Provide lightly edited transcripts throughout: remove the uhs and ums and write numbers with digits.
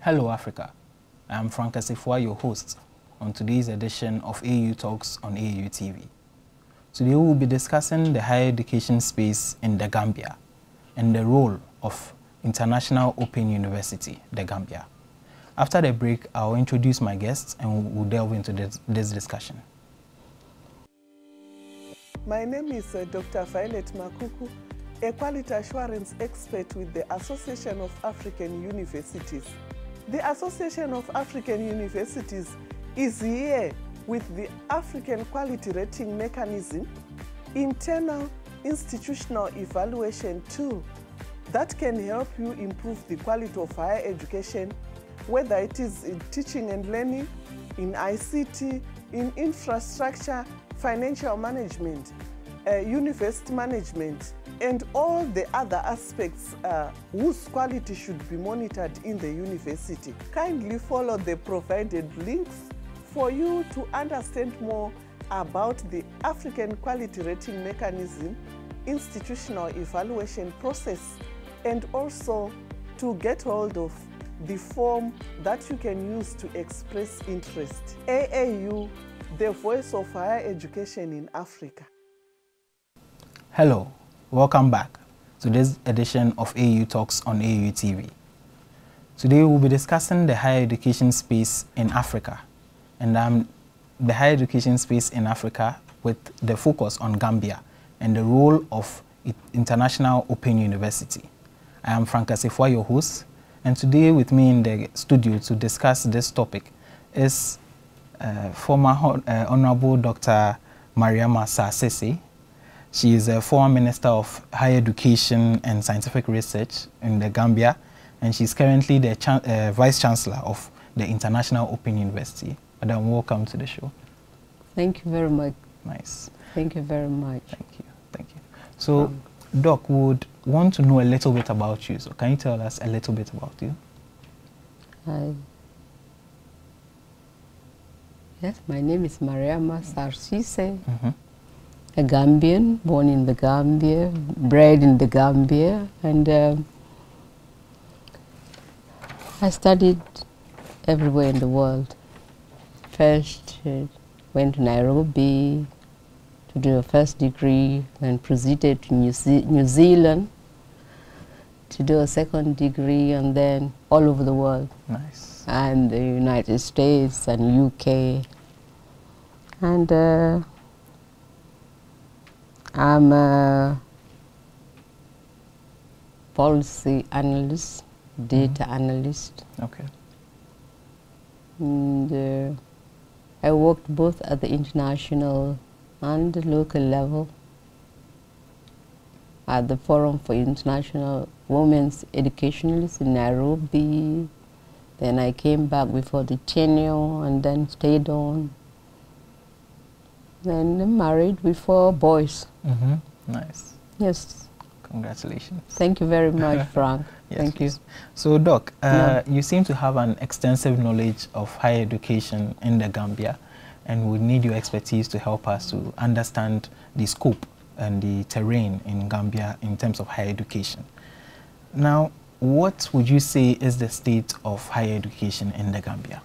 Hello Africa, I am Asefuah, your host on today's edition of AAU Talks on AAU TV. Today we will be discussing the higher education space in the Gambia and the role of International Open University, the Gambia. After the break, I'll introduce my guests and we'll delve into this discussion. My name is Dr. Violet Makuku, a quality assurance expert with the Association of African Universities. The Association of African Universities is here with the African Quality Rating Mechanism, internal institutional evaluation tool that can help you improve the quality of higher education, whether it is in teaching and learning, in ICT, in infrastructure, financial management, university management, and all the other aspects whose quality should be monitored in the university. Kindly follow the provided links for you to understand more about the African Quality Rating Mechanism, institutional evaluation process, and also to get hold of the form that you can use to express interest. AAU, the voice of higher education in Africa. Hello, welcome back to this edition of AAU Talks on AAU TV. Today we'll be discussing the higher education space in Africa, and the higher education space in Africa with the focus on Gambia and the role of International Open University. I am Asefuah, your host, and today with me in the studio to discuss this topic is former Honorable Dr. Mariama Ceesay. She is a former Minister of Higher Education and Scientific Research in the Gambia, and she's currently the Vice Chancellor of the International Open University. Madam, welcome to the show. Thank you very much. Nice. Thank you very much. Thank you. Thank you. So, Doc, would want to know a little bit about you. So, can you tell us a little bit about you? Yes, my name is Mariama Sarr Ceesay. A Gambian, born in the Gambia, bred in the Gambia, and I studied everywhere in the world. First, went to Nairobi to do a first degree, then proceeded to New Zealand to do a second degree, and then all over the world. Nice. And the United States and UK. And I'm a policy analyst, data analyst. Okay. And I worked both at the international and the local level at the Forum for International Women's Educationalists in Nairobi. Then I came back before the tenure and then stayed on. Then married with 4 boys. Nice. Yes. Congratulations. Thank you very much, Frank. Yes, Thank please. you. So, Doc, you seem to have an extensive knowledge of higher education in the Gambia, and we need your expertise to help us to understand the scope and the terrain in Gambia in terms of higher education. Now, what would you say is the state of higher education in the Gambia?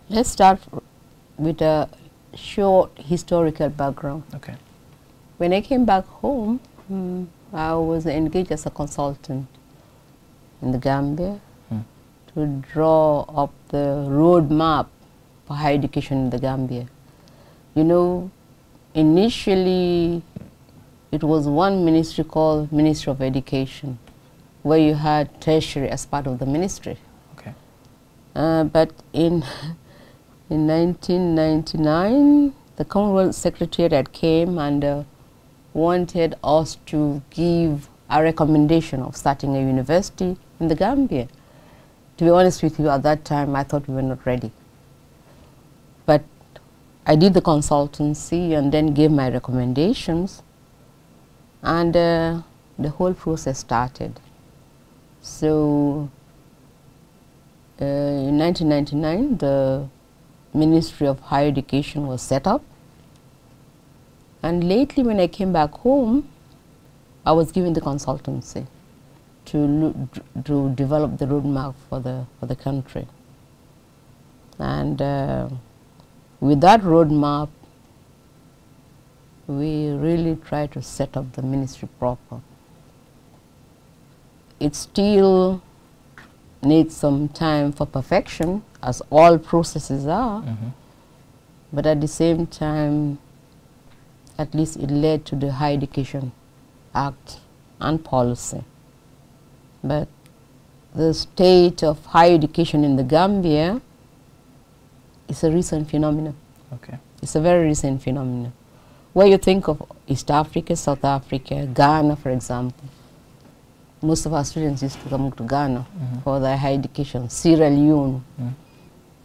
Let's start with a short historical background. Okay. When I came back home, I was engaged as a consultant in the Gambia to draw up the roadmap for higher education in the Gambia. You know, initially it was one ministry called Ministry of Education, where you had tertiary as part of the ministry. Okay. But in 1999, the Commonwealth Secretariat came and wanted us to give a recommendation of starting a university in the Gambia. To be honest with you, at that time, I thought we were not ready. But I did the consultancy and then gave my recommendations, and the whole process started. So in 1999, the Ministry of Higher Education was set up. And lately, when I came back home, I was given the consultancy to develop the roadmap for the country. And with that roadmap, we really try to set up the ministry proper. It still needs some time for perfection, as all processes are, but at the same time, at least it led to the Higher Education Act and policy. But the state of higher education in the Gambia is a recent phenomenon. Okay. It's a very recent phenomenon. Where you think of East Africa, South Africa, Ghana, for example, most of our students used to come to Ghana for their higher education, Sierra Leone.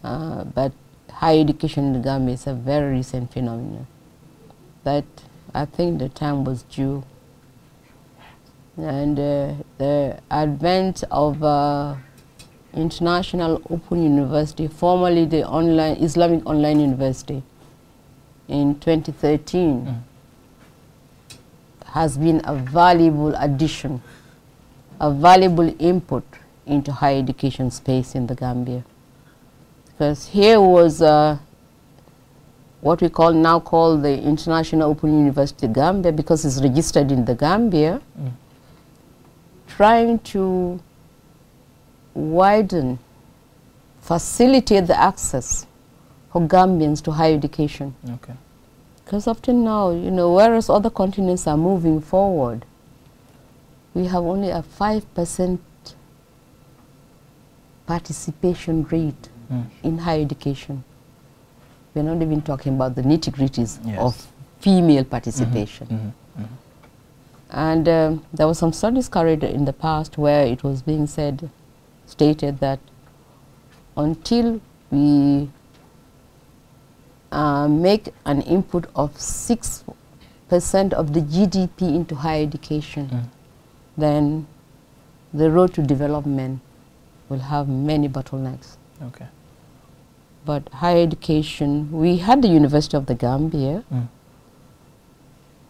But higher education in the Gambia is a very recent phenomenon. That I think the time was due. And the advent of International Open University, formerly the Islamic Online University, in 2013, has been a valuable addition, a valuable input into higher education space in the Gambia. Because here was what we now call the International Open University Gambia, because it's registered in the Gambia, trying to widen, facilitate the access for Gambians to higher education. Okay. Because up to now, you know, whereas other continents are moving forward, we have only a 5% participation rate in higher education. We're not even talking about the nitty-gritties of female participation. And there were some studies carried in the past where it was being stated that until we make an input of 6% of the GDP into higher education, then the road to development will have many bottlenecks. Okay. But higher education, we had the University of the Gambia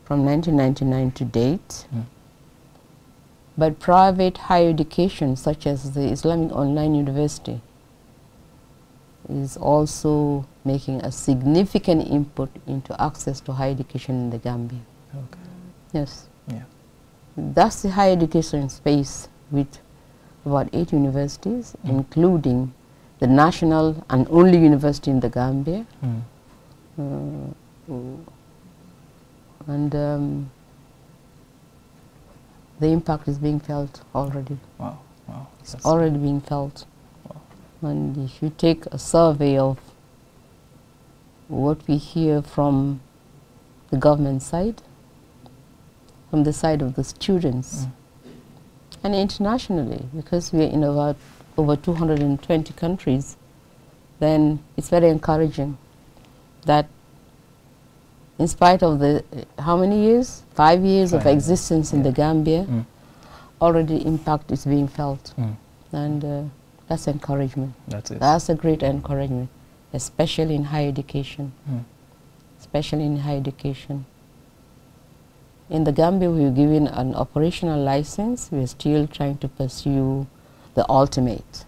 from 1999 to date. But private higher education, such as the Islamic Online University, is also making a significant input into access to higher education in the Gambia. Okay. Yes. Yeah. That's the higher education space with about 8 universities, including the national and only university in the Gambia. And the impact is being felt already. Wow. Wow. It's already being felt. Wow. And if you take a survey of what we hear from the government side, from the side of the students, and internationally, because we're in about over 220 countries, then it's very encouraging that in spite of the, how many years? 5 years of existence in the Gambia, already impact is being felt. And that's encouragement. That's it. That's a great encouragement, especially in higher education. Especially in higher education. In the Gambia, we were given an operational license. We're still trying to pursue the ultimate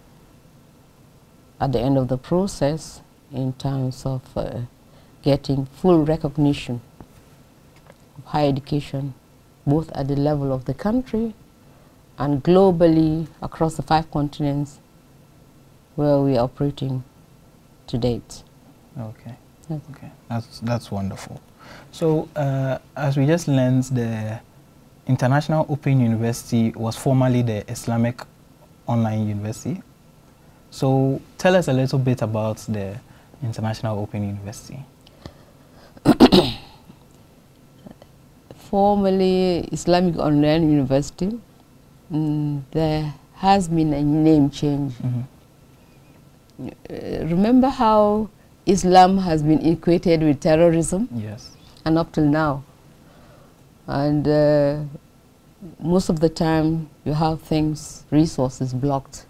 at the end of the process in terms of getting full recognition of higher education, both at the level of the country and globally across the 5 continents where we are operating to date. Okay. Yes. Okay. That's wonderful. So as we just learned, the International Open University was formerly the Islamic Online University. So tell us a little bit about the International Open University. Formerly Islamic Online University, there has been a name change. Remember how Islam has been equated with terrorism? Yes. And up till now. And most of the time you have things, resources blocked,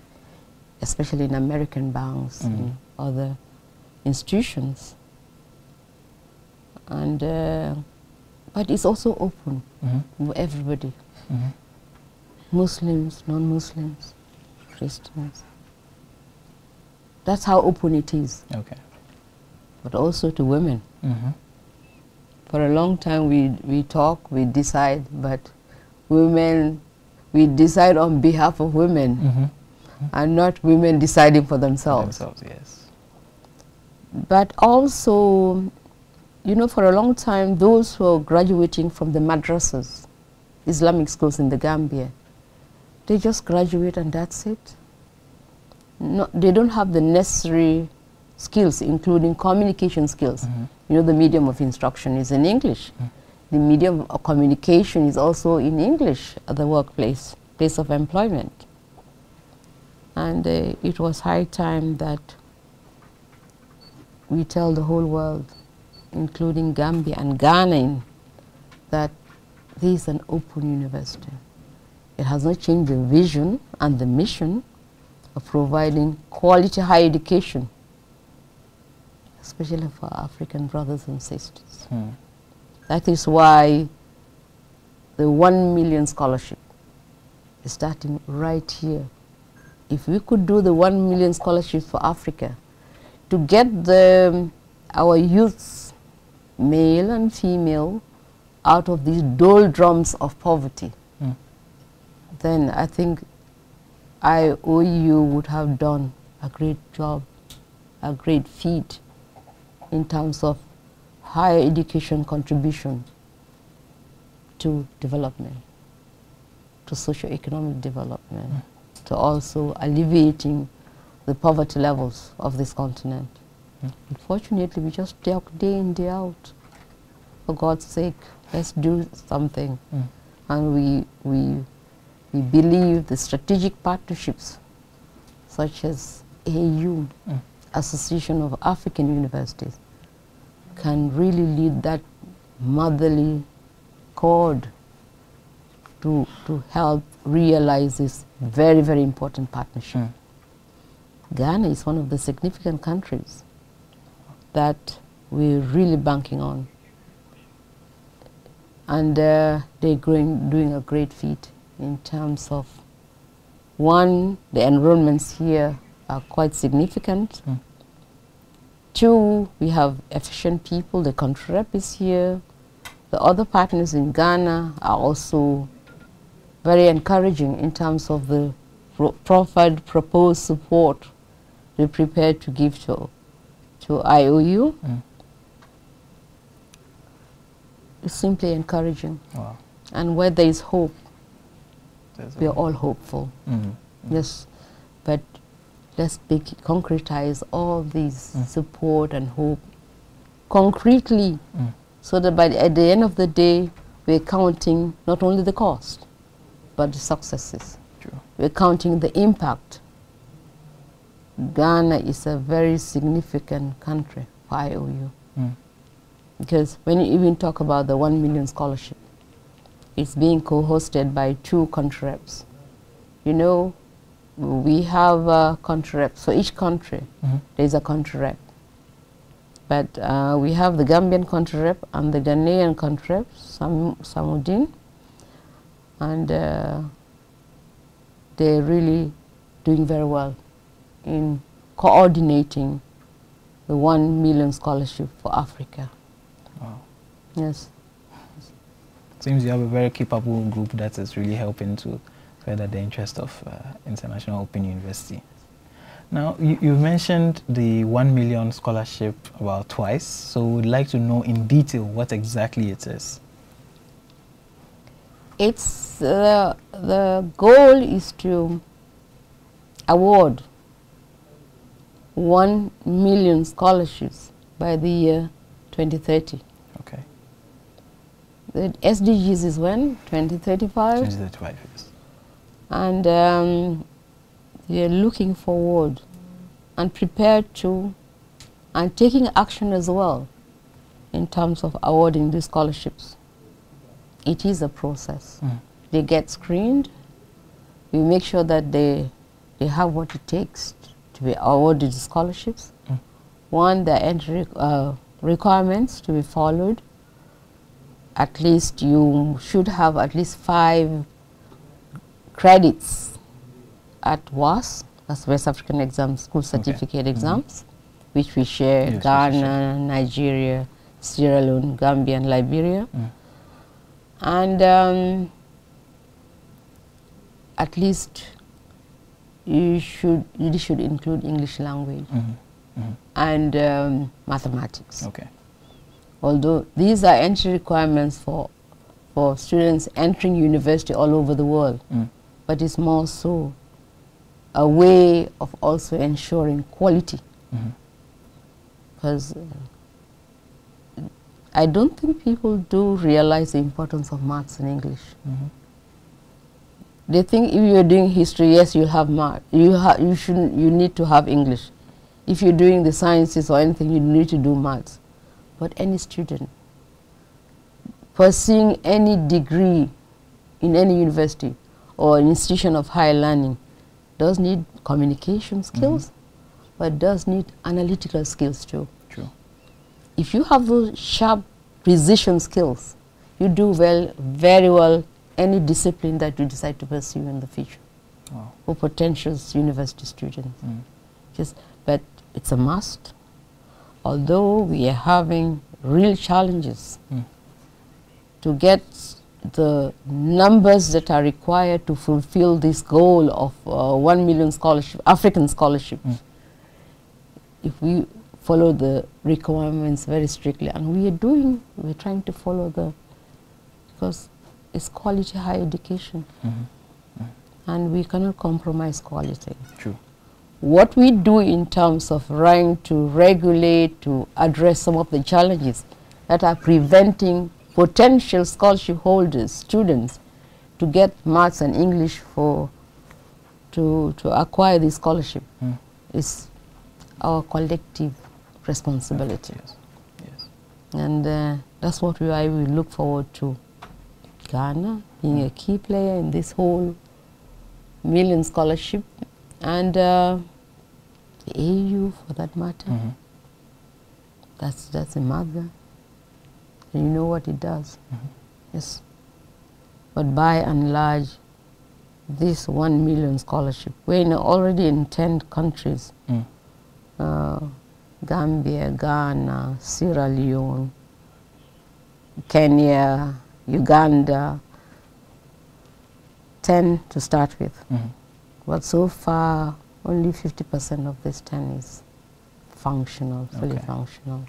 especially in American banks and other institutions. And but it's also open for everybody. Muslims, non-Muslims, Christians. That's how open it is. Okay. But also to women. Mm-hmm. For a long time we talk, we decide, but women, we decide on behalf of women, Mm-hmm. and not women deciding for themselves. Yes. But also, you know, for a long time, those who are graduating from the madrasas, Islamic schools in the Gambia, they just graduate and that's it. No, they don't have the necessary skills, including communication skills. Mm-hmm. You know, the medium of instruction is in English. Mm-hmm. The medium of communication is also in English at the workplace, place of employment. And it was high time that we tell the whole world, including Gambia and Ghana, that this is an open university. It has not changed the vision and the mission of providing quality higher education, especially for African brothers and sisters. Mm. That is why the 1 million scholarship is starting right here. If we could do the 1 million scholarships for Africa, to get our youths, male and female, out of these doldrums of poverty, then I think AAU would have done a great job, a great feat in terms of higher education contribution to development, to socio-economic development, to also alleviating the poverty levels of this continent. Unfortunately, we just talk day in, day out. For God's sake, let's do something. And we believe the strategic partnerships, such as AAU, Association of African Universities, can really lead that motherly chord to help realize this very, very important partnership. Ghana is one of the significant countries that we're really banking on. And they're doing a great feat in terms of, one, the enrollments here are quite significant. 2, we have efficient people, the country rep is here. The other partners in Ghana are also very encouraging in terms of the proffered proposed support we're prepared to give to AAU. It's simply encouraging. Wow. And where there is hope, we are hope. all hopeful. Yes, but let's concretize all these support and hope concretely, so that at the end of the day, we're counting not only the cost, but the successes. True. We're counting the impact. Ghana is a very significant country for AAU. Because when you even talk about the 1 million scholarship, it's being co-hosted by 2 country reps. You know, we have country reps. For each country, there's a country rep. But we have the Gambian country rep and the Ghanaian country rep, Samudin. And they're really doing very well in coordinating the 1 million scholarship for Africa. Wow. Yes. Seems you have a very capable group that is really helping to further the interest of International Open University. Now, you mentioned the 1 million scholarship about twice, so we'd like to know in detail what exactly it is. It's the goal is to award 1 million scholarships by the year 2030. Okay. The SDGs is when? 2035? 2035, yes. And you're looking forward and prepared to, and taking action as well in terms of awarding these scholarships. It is a process. They get screened. We make sure that they have what it takes to be awarded the scholarships. One, the entry requirements to be followed. At least you should have at least 5 credits at WAS, that's West African Exams, School Certificate Exams, which we share, yes, Ghana, Nigeria, Sierra Leone, Gambia, and Liberia. And at least you should include English language and mathematics. Okay. Although these are entry requirements for students entering university all over the world, but it's more so a way of also ensuring quality. Because I don't think people do realize the importance of maths and English. They think if you're doing history, yes, you'll have math. You need to have English. If you're doing the sciences or anything, you need to do maths. But any student pursuing any degree in any university or an institution of higher learning does need communication skills, but does need analytical skills too. True. If you have those sharp precision skills, you do very well any discipline that you decide to pursue in the future. Wow. For potential university students. But it's a must. Although we are having real challenges to get the numbers that are required to fulfill this goal of 1 million scholarship, African scholarship, if we follow the requirements very strictly, and we're trying to follow because it's quality higher education, and we cannot compromise quality. True. What we do in terms of trying to regulate, to address some of the challenges that are preventing potential scholarship holders, students, to get maths and English to acquire this scholarship is our collective responsibility. Yes. And that's what we look forward to. Ghana being a key player in this whole million scholarship, and the AAU for that matter. That's a mother. And you know what it does. Yes. But by and large, this 1 million scholarship, we're already in 10 countries. Gambia, Ghana, Sierra Leone, Kenya, Uganda, 10 to start with. But so far, only 50% of this 10 is functional, fully functional.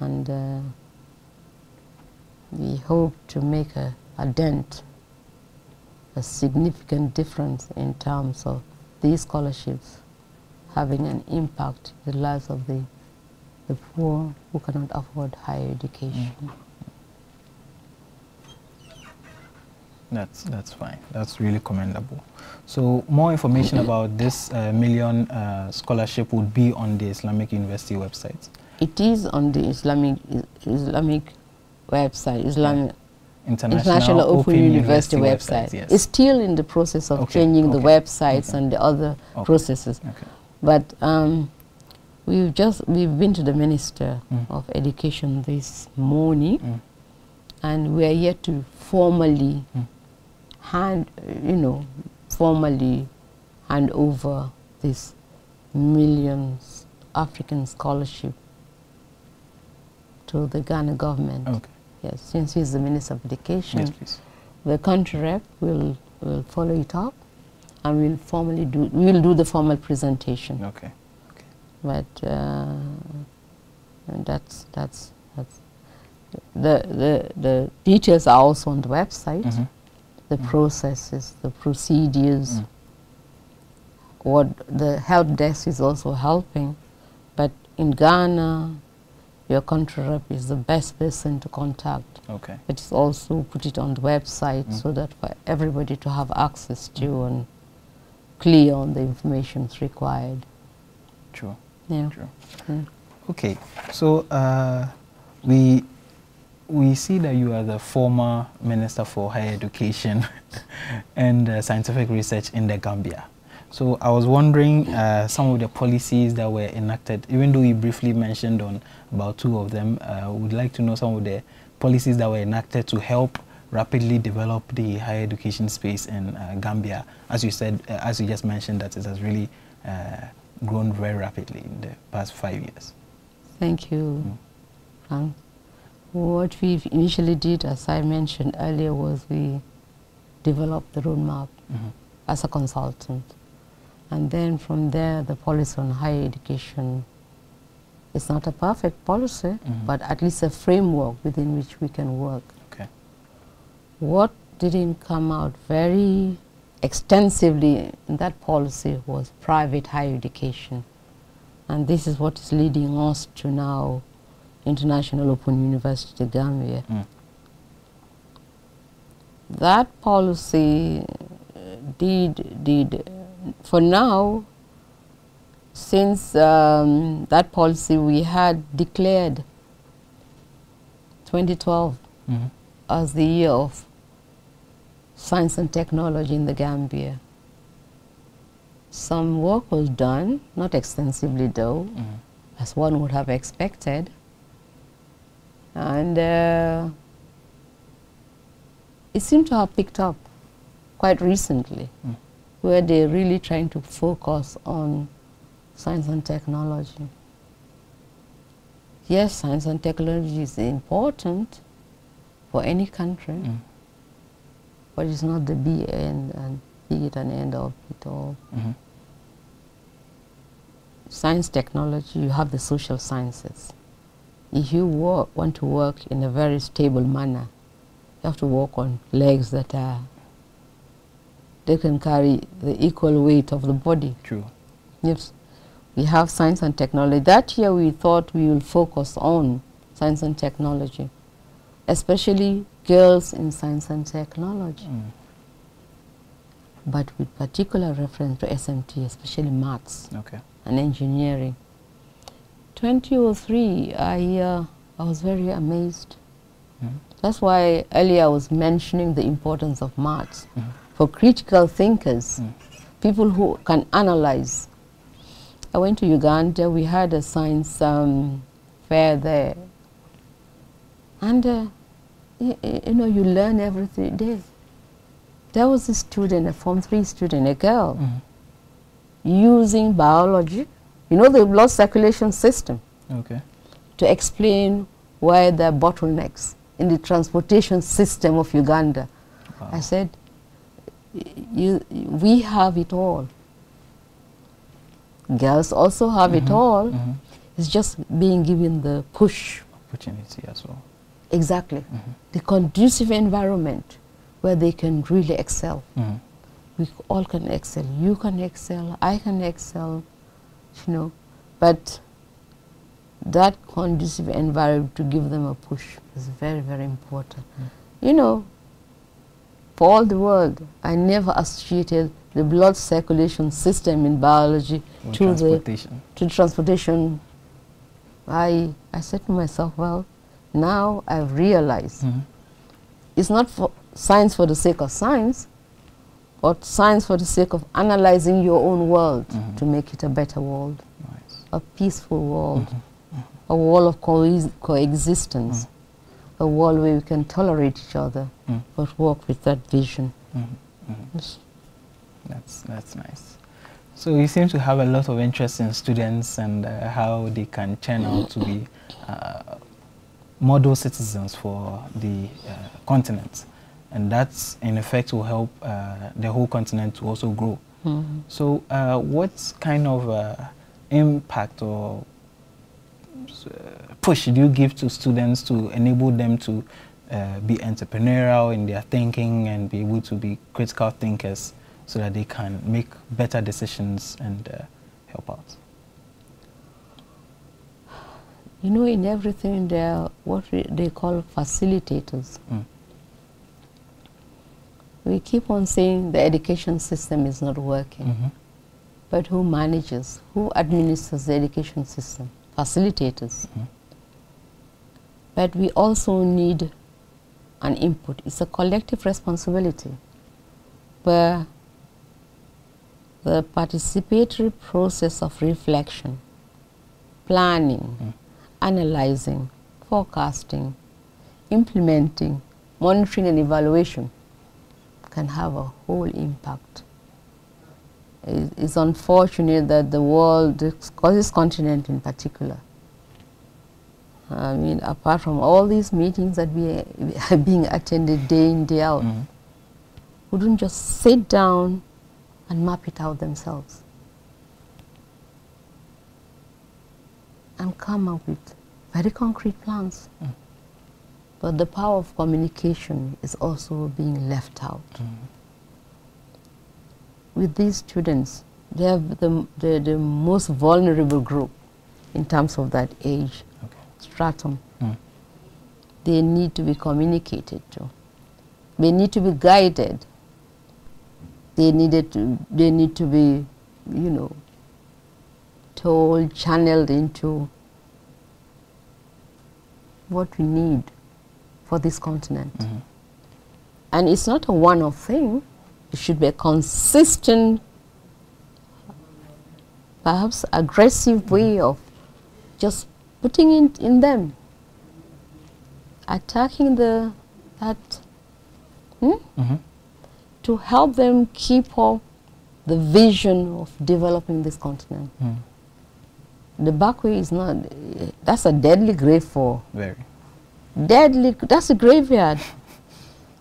And we hope to make a dent, a significant difference in terms of these scholarships having an impact in the lives of the poor who cannot afford higher education. That's fine. That's really commendable. So more information about this million scholarship would be on the Islamic University website. It is on the Islamic website, International Open University website. Yes. It's still in the process of changing the websites and the other processes. But we've been to the Minister of Education this morning, and we are yet to formally hand over this millions African scholarship to the Ghana government. Yes, since he's the Minister of Education, yes, please. The country rep will follow it up, and we'll do the formal presentation. But that's the details are also on the website. The processes, the procedures. What the help desk is also helping, but in Ghana, your country rep is the best person to contact. But it's also put it on the website so that for everybody to have access to and clear on the information required. True. Yeah. True. Okay, so we see that you are the former Minister for Higher Education and Scientific Research in the Gambia. So I was wondering some of the policies that were enacted, even though you briefly mentioned on about 2 of them, would like to know some of the policies that were enacted to help rapidly develop the higher education space in Gambia? As you said, as you just mentioned, that it has really grown very rapidly in the past 5 years. Thank you, Frank. What we initially did, as I mentioned earlier, was we developed the roadmap as a consultant. And then from there, the policy on higher education is not a perfect policy, but at least a framework within which we can work. Okay. What didn't come out very extensively in that policy was private higher education. And this is what is leading us to now International Open University Gambia. That policy did for now, since that policy we had declared 2012 as the year of science and technology in the Gambia. Some work was done, not extensively though, as one would have expected. And it seemed to have picked up quite recently, where they're really trying to focus on science and technology. Yes, science and technology is important for any country, but it's not the be and end of it all. Science, technology, you have the social sciences. If you want to work in a very stable manner, you have to work on legs that they can carry the equal weight of the body. True. Yes, we have science and technology. That year we thought we will focus on science and technology, especially girls in science and technology, but with particular reference to SMT, especially maths and engineering. 2003, I was very amazed. That's why earlier I was mentioning the importance of maths for critical thinkers, people who can analyze. I went to Uganda, we had a science fair there, and you know, you learn every 3 days. There was a student, a Form 3 student, a girl, using biology, you know, the blood circulation system, to explain why there are bottlenecks in the transportation system of Uganda. Wow. I said, we have it all. Girls also have it all. It's just being given the push. Opportunity as well. Exactly. The conducive environment where they can really excel. We all can excel. You can excel, I can excel, you know, but that conducive environment to give them a push is very, very important. You know, for all the world, I never associated the blood circulation system in biology to transportation. I said to myself, well, now I've realized it's not for science for the sake of science, but science for the sake of analyzing your own world to make it a better world, a peaceful world, a world of coexistence, a world where we can tolerate each other, but work with that vision. Yes. That's nice. So you seem to have a lot of interest in students and how they can turn out to be model citizens for the continent. And that, in effect, will help the whole continent to also grow. So what kind of impact or push do you give to students to enable them to be entrepreneurial in their thinking and be able to be critical thinkers so that they can make better decisions and help out? You know, in everything there are what they call facilitators. We keep on saying the education system is not working. But who manages, who administers the education system? Facilitators. But we also need an input. It's a collective responsibility where the participatory process of reflection, planning, analyzing, forecasting, implementing, monitoring and evaluation can have a whole impact. It's unfortunate that the world, this continent in particular, I mean, apart from all these meetings that are being attended day in, day out, wouldn't just sit down and map it out themselves and come up with very concrete plans. But the power of communication is also being left out. With these students, they have the most vulnerable group in terms of that age stratum. They need to be communicated to. They need to be guided. They need to be, you know, told, channeled into what we need for this continent. And it's not a one-off thing. It should be a consistent, perhaps aggressive way of just putting it in them, attacking to help them keep up the vision of developing this continent. The back way is not, that's a deadly grave for. Very. Deadly, that's a graveyard.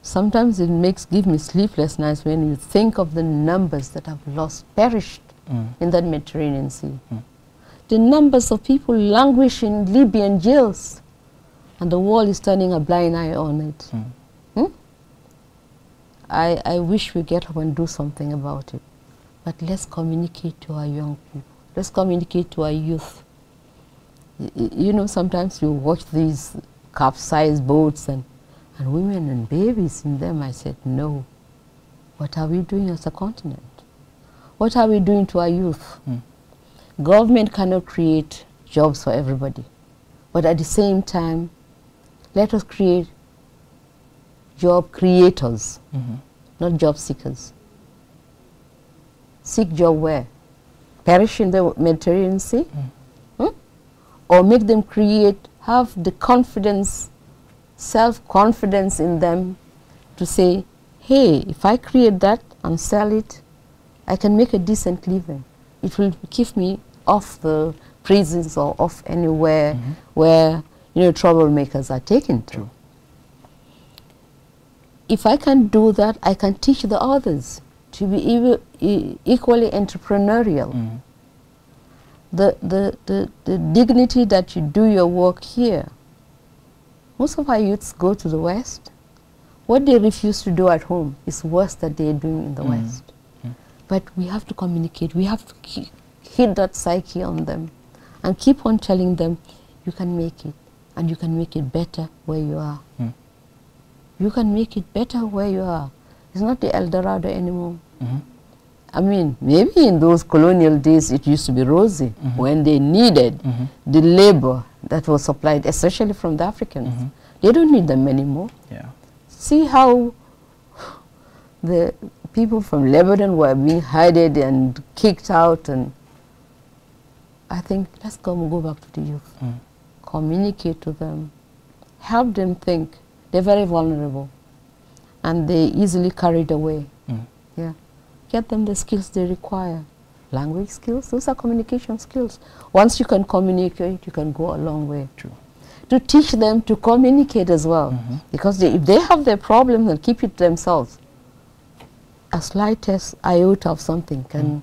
Sometimes it gives me sleepless nights when you think of the numbers that have perished in that Mediterranean Sea. The numbers of people languish in Libyan jails, and the world is turning a blind eye on it. I wish we get up and do something about it. But let's communicate to our young people. Let's communicate to our youth. You know, sometimes you watch these capsized boats and women and babies in them. I said, no. What are we doing as a continent? What are we doing to our youth? Government cannot create jobs for everybody. But at the same time, let us create job creators, not job seekers. Seek job where? Perish in the Mediterranean Sea? Or make them have the confidence, self-confidence in them to say, hey, if I create that and sell it, I can make a decent living. It will keep me off the prisons or off anywhere where, you know, troublemakers are taken to. If I can do that, I can teach the others to be equally entrepreneurial. The dignity that you do your work here. Most of our youths go to the West. What they refuse to do at home is worse than they're doing in the West. But we have to communicate. We have to hit that psyche on them and keep on telling them, you can make it, and you can make it better where you are. You can make it better where you are. It's not the El Dorado anymore. I mean, maybe in those colonial days it used to be rosy when they needed the labor that was supplied, especially from the Africans. They don't need them anymore. See how the people from Lebanon were being hided and kicked out, and I think let's go back to the youth. Communicate to them, help them think. They're very vulnerable and they easily carried away. Get them the skills they require. Language skills, those are communication skills. Once you can communicate, you can go a long way. To teach them to communicate as well, because if they have their problems and keep it to themselves, a slightest iota of something can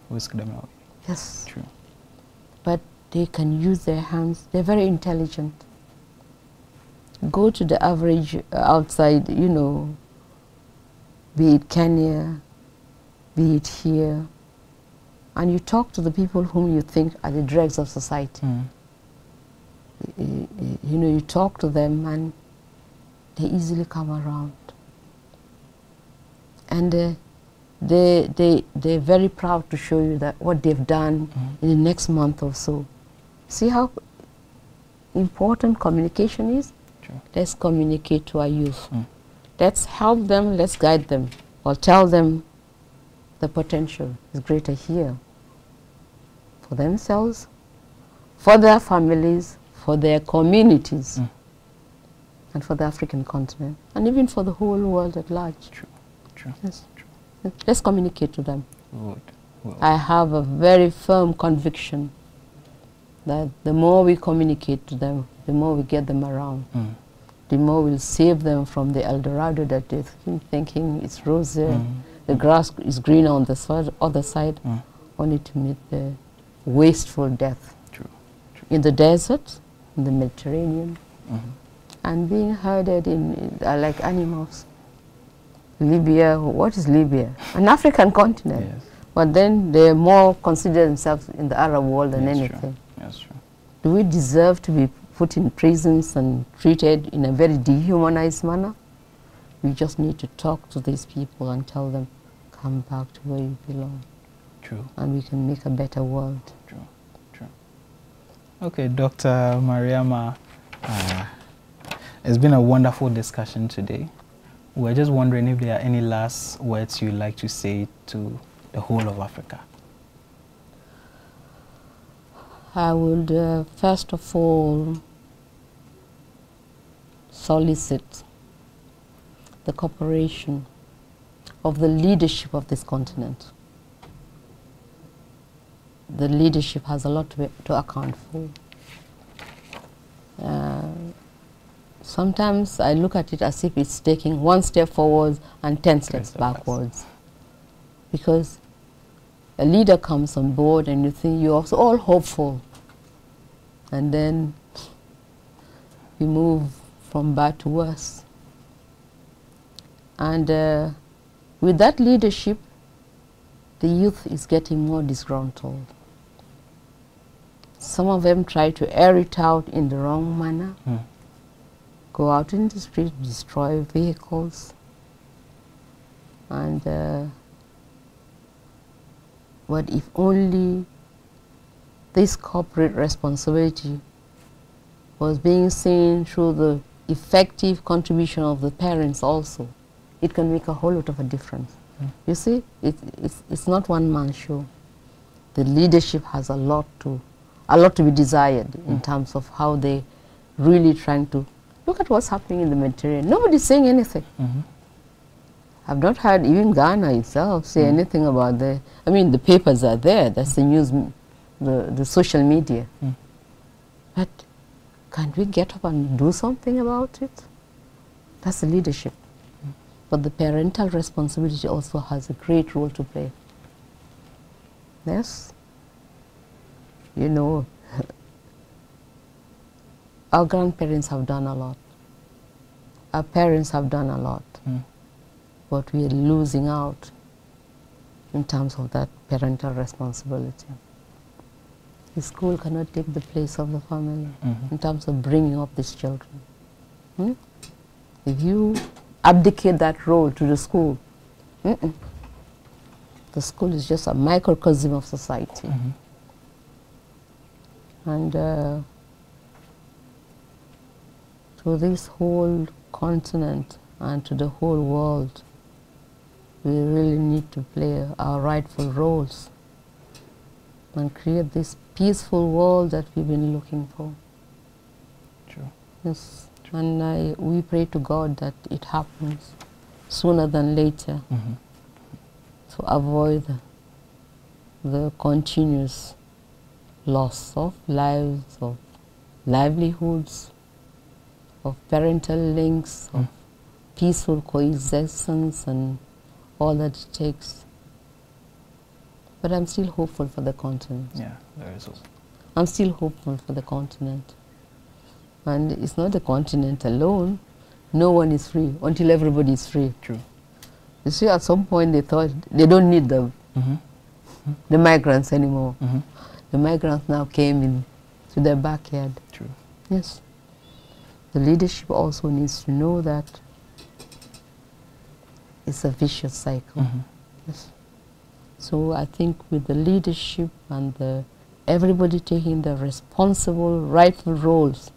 whisk them out. Yes. But they can use their hands. They're very intelligent. Go to the average outside, you know, be it Kenya, be it here, and you talk to the people whom you think are the dregs of society. You know, you talk to them and they easily come around. And they're very proud to show you that what they've done in the next month or so. See how important communication is? Let's communicate to our youth. Let's help them, let's guide them, or tell them the potential is greater here for themselves, for their families, for their communities. and for the African continent, and even for the whole world at large. True. True. Yes. True. Let's communicate to them. Good. Well, I have a very firm conviction that the more we communicate to them, the more we get them around, the more we'll save them from the El Dorado that they're thinking it's rosy, the grass is green on the other side, only to meet the wasteful death. True. True. In the desert, in the Mediterranean, and being herded in like animals. Libya, what is Libya? An African continent. Yes. But then they more consider themselves in the Arab world than anything. True. That's true. Do we deserve to be put in prisons and treated in a very dehumanized manner? We just need to talk to these people and tell them, come back to where you belong. True. And we can make a better world. True. True. Okay, Dr. Mariama, it's been a wonderful discussion today. We're just wondering if there are any last words you'd like to say to the whole of Africa. I would first of all solicit the cooperation of the leadership of this continent. The leadership has a lot to account for. Sometimes I look at it as if it's taking one step forward and 10 steps backwards. Because a leader comes on board and you think you're also all hopeful. And then we move from bad to worse. And with that leadership, the youth is getting more disgruntled. Some of them try to air it out in the wrong manner. Go out in the street, destroy vehicles. And but if only this corporate responsibility was being seen through the effective contribution of the parents also, it can make a whole lot of a difference. You see, it's not one man show. The leadership has a lot to be desired in terms of how they really trying to look at what's happening in the Mediterranean. Nobody's saying anything. I've not heard even Ghana itself say anything about the, I mean, the papers are there, that's the news, the social media. But can't we get up and do something about it? That's the leadership. But the parental responsibility also has a great role to play. Yes? You know, our grandparents have done a lot. Our parents have done a lot. But we are losing out in terms of that parental responsibility. The school cannot take the place of the family in terms of bringing up these children. If you abdicate that role to the school, the school is just a microcosm of society. And to this whole continent and to the whole world, we really need to play our rightful roles and create this peaceful world that we've been looking for. True. Yes, true. And we pray to God that it happens sooner than later to avoid the continuous loss of lives, of livelihoods, of parental links, of peaceful coexistence and all that it takes. But I'm still hopeful for the continent. Yeah, there is hope. I'm still hopeful for the continent. And it's not the continent alone. No one is free until everybody is free. True. You see, at some point they thought they don't need the migrants anymore. The migrants now came in to their backyard. True. Yes. The leadership also needs to know that it's a vicious cycle. Yes. So I think with the leadership and everybody taking their responsible, rightful roles,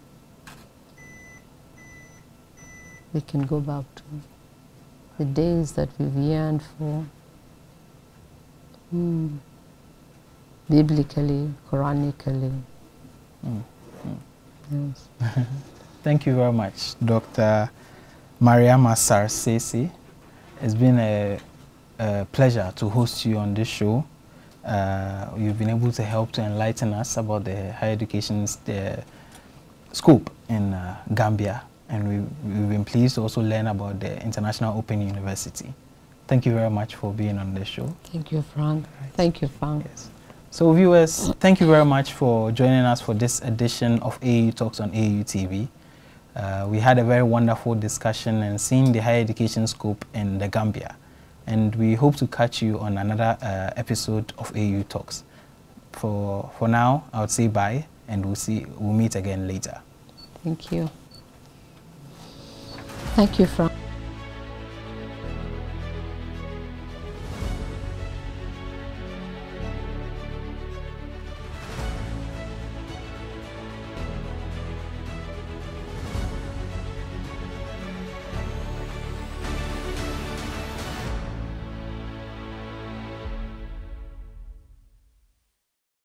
we can go back to the days that we've yearned for, biblically, Quranically. Yes. Thank you very much, Dr. Mariama Sarr Ceesay. It's been a pleasure to host you on this show. You've been able to help to enlighten us about the higher education's scope in Gambia, and we've been pleased to also learn about the International Open University. Thank you very much for being on this show. Thank you, Frank. Right. Thank you, Frank. Yes. So viewers, thank you very much for joining us for this edition of AAU Talks on AAU TV. We had a very wonderful discussion and seeing the higher education scope in the Gambia. And we hope to catch you on another episode of AAU Talks. For now, I would say bye, and we'll meet again later. Thank you. Thank you, Frank.